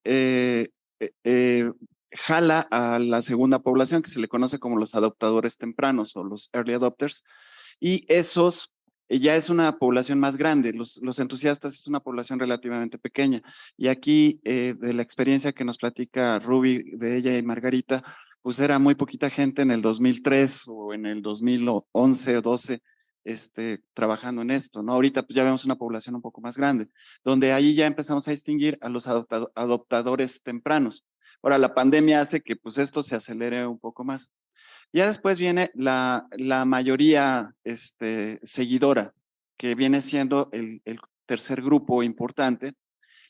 jala a la segunda población, que se le conoce como los adoptadores tempranos o los early adopters, y esos ya es una población más grande. Los entusiastas es una población relativamente pequeña. Y aquí, de la experiencia que nos platica Ruby, de ella y Margarita, pues era muy poquita gente en el 2003 o en el 2011 o 12, trabajando en esto, ¿no? Ahorita pues ya vemos una población un poco más grande, donde ahí ya empezamos a distinguir a los adoptadores tempranos. Ahora, la pandemia hace que pues esto se acelere un poco más. Ya después viene la mayoría seguidora, que viene siendo el tercer grupo importante.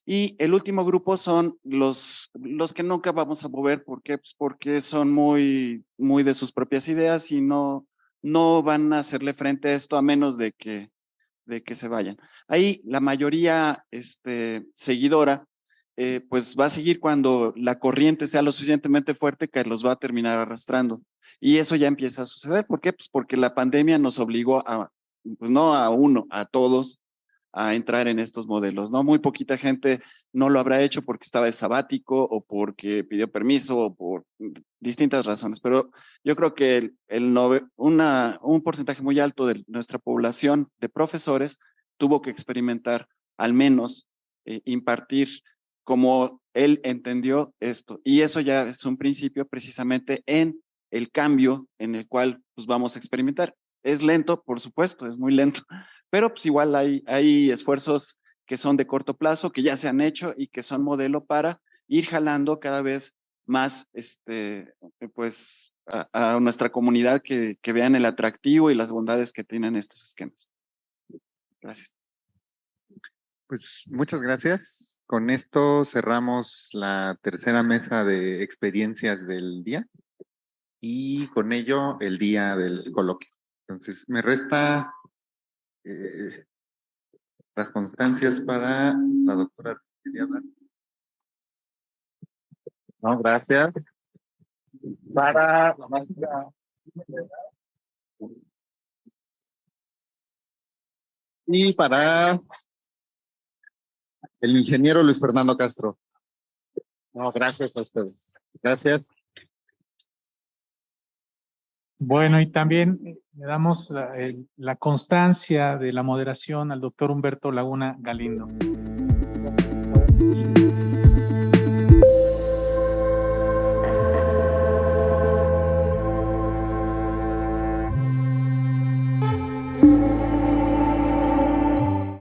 Y el último grupo son los que nunca vamos a mover. ¿Por qué? Pues porque son muy de sus propias ideas y no van a hacerle frente a esto a menos de que se vayan. Ahí la mayoría seguidora pues va a seguir cuando la corriente sea lo suficientemente fuerte que los va a terminar arrastrando. Y eso ya empieza a suceder. ¿Por qué? Pues porque la pandemia nos obligó pues no a uno, a todos, a entrar en estos modelos, ¿no? Muy poquita gente no lo habrá hecho porque estaba de sabático o porque pidió permiso o por distintas razones, pero yo creo que un porcentaje muy alto de nuestra población de profesores tuvo que experimentar, al menos impartir como él entendió esto. Y eso ya es un principio precisamente en el cambio en el cual pues, vamos a experimentar. Es lento, por supuesto, es muy lento, pero pues igual hay esfuerzos que son de corto plazo, que ya se han hecho y que son modelo para ir jalando cada vez más pues a nuestra comunidad que vean el atractivo y las bondades que tienen estos esquemas. Gracias. Pues muchas gracias. Con esto cerramos la tercera mesa de experiencias del día y con ello el día del coloquio. Entonces, me resta las constancias para la doctora. No, gracias. Para la maestra. Y para el ingeniero Luis Fernando Castro. No, gracias a ustedes. Gracias. Bueno, y también le damos la constancia de la moderación al doctor Humberto Laguna Galindo.